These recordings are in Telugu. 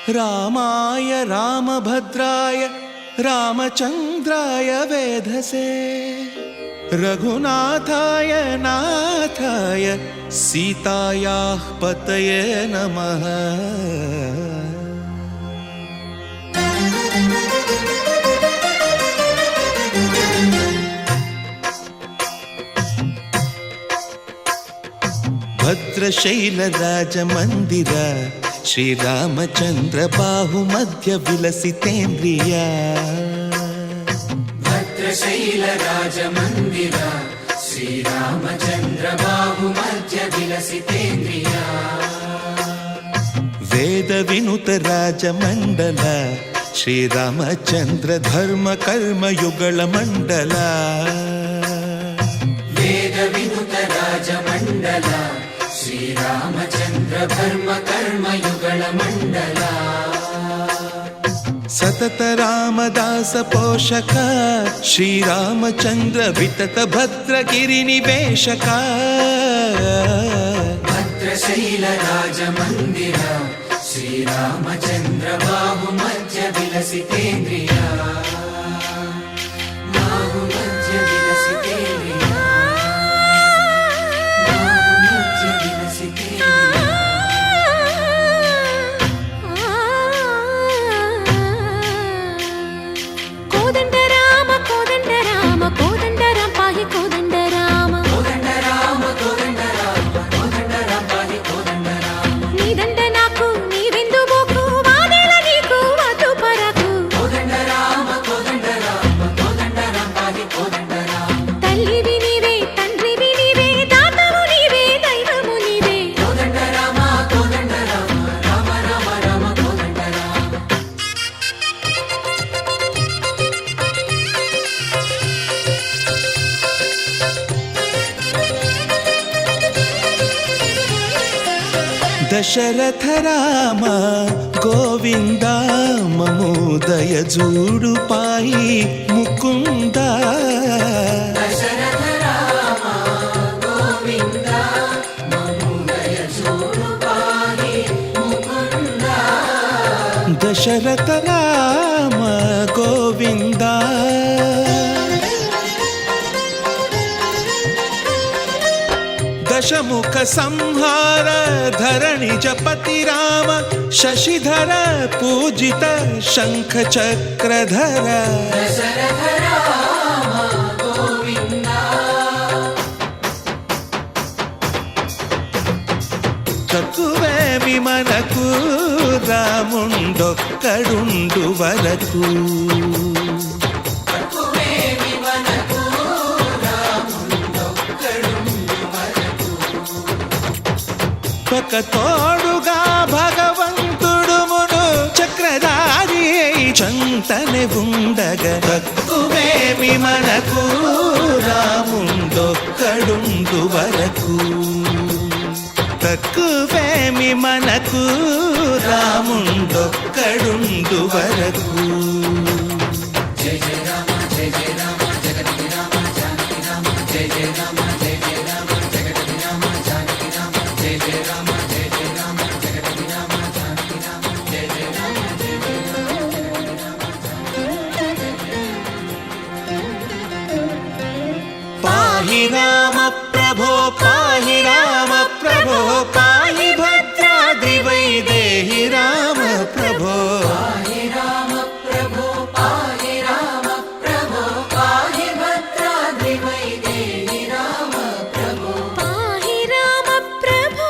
रामाय रामभद्राय रामचन्द्राय वेधसे रघुनाथाय नाथाय सीतायाः पतये नमः। भद्रशैलराजमन्दिर श्रीरामचन्द्र बाहुमध्य विलसितेन्द्रिय। भद्रशैलराजमन्दिर श्रीरामचन्द्र बाहुमध्य विलसितेन्द्रिय। वेदविनुत राजमण्डल श्रीरामचन्द्र धर्म कर्म युगल मण्डल। वेदविनुत राजमण्डल श्रीरामचन्द्र धर्म कर्म युगल मण्डल। सतत रामदास पोषक श्रीरामचन्द्र वितत भद्रगिरिनिवेशक। भद्रशैलराजमन्दिर श्रीरामचन्द्र बाहुमध्य विलसितेन्द्रिय। बाहुमध्य विलसितेन्द्रिय। दशरथ राम गोविंद ममोदय जूडु पाई मुकुंद। दशरथ राम गोविंद ममोदय जूडु पाई मुकुंद। दशरथ राम गोविंद दशमुख संहार धरणिज पति राम शशिधर पूजित शंख चक्रधर। दशरथ राम गोविंद। तकुवेमि मनकु रामुंडొక్కడుండు వరకు। ఒక తోడుగా భగవంతుడు మును చక్రధారి చంతనే ఉండగా తక్కువేమి మనకు రాముండొక్కడుండు వరకు। తక్కువేమి మనకు రాముండొక్కడుండు వరకు। జయ జయ రామ జయ జయ రామ జగతి రామ జానకి రామ జయ జయ రామ జయ జయ రామ జగతి రామ జానకి రామ జయ జయ రామ జయ జయ రామ జగతి రామ జానకి రామ జయ జయ రామ జయ జయ రామ। పాహి రామ ప్రభో పాహి రామ ప్రభో పాహి భద్రాద్రి వైదేహి రామ ప్రభో। పాహి రామ ప్రభో పాహి రామ ప్రభో పాహి భద్రాద్రి వైదేహి రామ ప్రభో। పాహి రామ ప్రభో।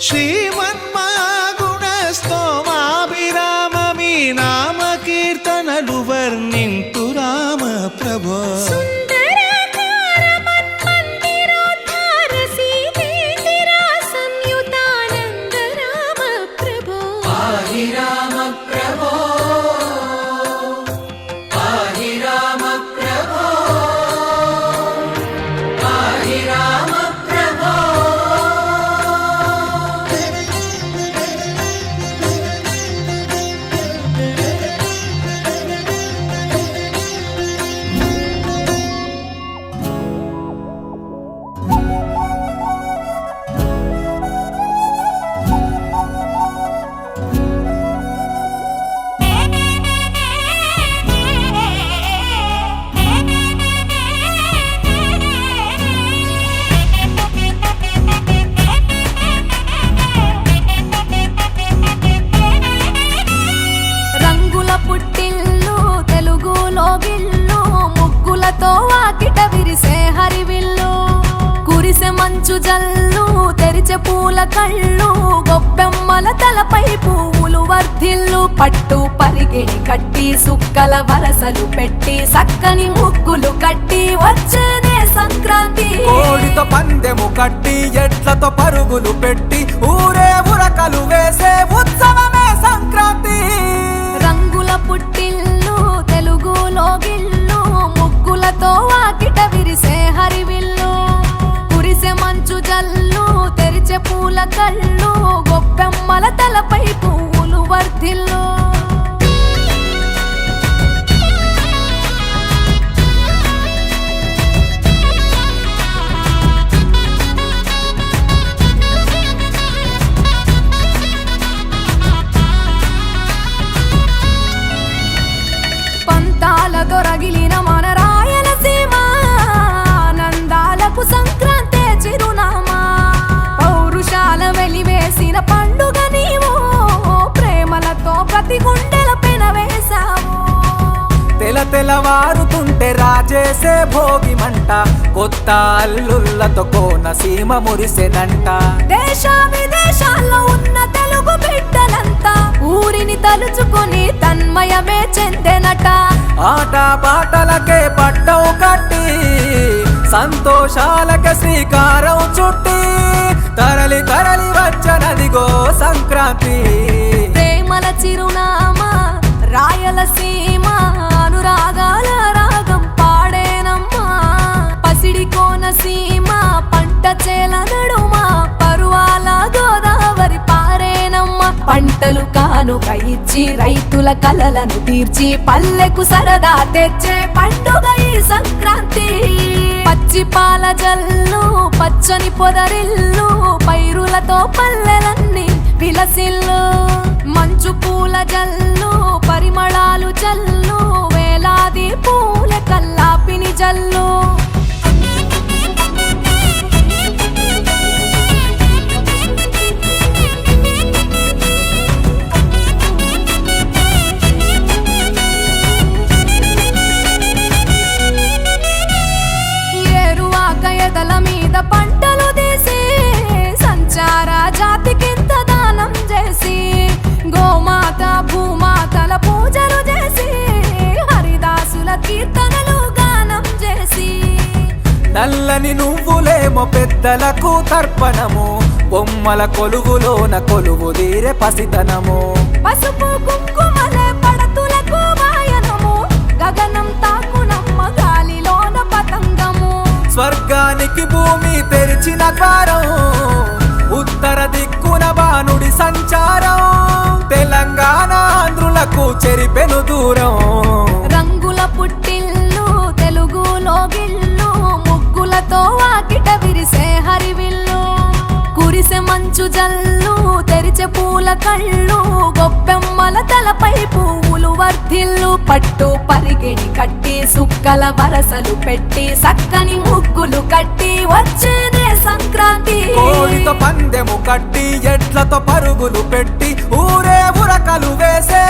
శ్రీమన్మగుణ స్తోమాభిరామ మీ నామ కీర్తనలు వర్ణింతు రామ ప్రభో। సుందరాకార మన్మందిరోద్ధార సీతేందిరా సంయుతానంద రామ ప్రభో। పాహి రామ ప్రభో పాహి రామ ప్రభో పాహి రామ ప్రభో। మంచు జల్లు తెరిచే పూల కళ్ళు గొప్పెమ్మల తలపై పువ్వులు వర్ధిల్లు పట్టు పరిగిణి కట్టి సుక్కల వరసలు పెట్టి సక్కని ముగ్గులు కట్టి వచ్చేనే సంక్రాంతి కోడితో పందెము కట్టి ఎడ్లతో పరుగులు పెట్టి ఊరే ఉరకలు వేసే ఉత్సవమే సంక్రాంతి రంగుల పుట్టిల్లు తెలుగులో గిల్లు ముగ్గులతో వాకిట విరిసే హరివిల్లు కురిసే మంచు జల్లు తెరిచే పూల కళ్ళు గొప్పెమ్మల తలపై పువ్వులు వర్ధిల్లు పంతాలతో రగిలిన మన రాయలసీమ ఆనందాలకు సంక్రాంతే చిరునామా పౌరుషాల వెలివేసిన పండుగ నీవు ప్రేమలతో ప్రతి గుండెల పెనవేశావు తెలవారుతుంటే రాజేసే భోగి మంట కొత్త అల్లుళ్ళతో కోనసీమ మురిసెనంట దేశ విదేశాల్లో ఉన్న తెలుగు బిడ్డలంతా ఊరిని తలుచుకొని తన్మయమే చెందెనట ఆట పాటలకే పట్టవు కట్టి సంతోషాలకే శ్రీకారం చుట్టి తరలి తరలి వచ్చనదిగో సంక్రాంతి ప్రేమల చిరునామా రాయలసీమ అనురాగాల రాగం పాడేనమ్మా పసిడి కోనసీమ పంట చేల నడుమ పరువాల గోదావరి పారేనమ్మా పంటలు కానుక ఇచ్చి రైతుల కలలను తీర్చి పల్లెకు సరదా తెచ్చే పండుగ ఈ సంక్రాంతి పచ్చి పాల జల్లు పచ్చని పొదరిల్లు పైరులతో పల్లెలన్నీ విలసిల్లు మంచు పూల జల్లు పరిమళాలు జల్లు వేలాది పూల కల్లాపిని జల్లు ఏరువాక ఎదల మీద పంటలు తీసి సంచార జాతికింత దానం చేసి గోమాత భూమాతల పూజలు చేసి హరిదాసుల కీర్తనలు గానం చేసి నల్లని నువ్వులేమో పెద్దలకు తర్పణము బొమ్మల కొలువులోన కొలువు తీరే పసితనము పసుపు కుంకుమలే పడతులకు వాయనము గగనం తాకునమ్మ గాలిలోన పతంగము స్వర్గానికి భూమి తెరిచిన ద్వారం ఉత్తర దిక్కున బాణుడి సంచారం తెలంగాణ ఆంధ్రులకు చెరిపెను దూరం రంగుల పుట్టిల్లు తెలుగులో గిల్లు ముగ్గులతో వాకిట విరిసే హరివిల్లు కురిసే మంచు జల్లు తెరిచే పూల కళ్ళు గొప్పెమ్మల తలపై పువ్వులు వర్ధిల్లు పట్టు పరిగిణి కట్టి సుక్కల వరసలు పెట్టి సక్కని ముగ్గులు కట్టి వచ్చేనే సంక్రాంతి కోడితో పందెము కట్టి ఎడ్లతో పరుగులు పెట్టి ఊరే ఉరకలు వేసే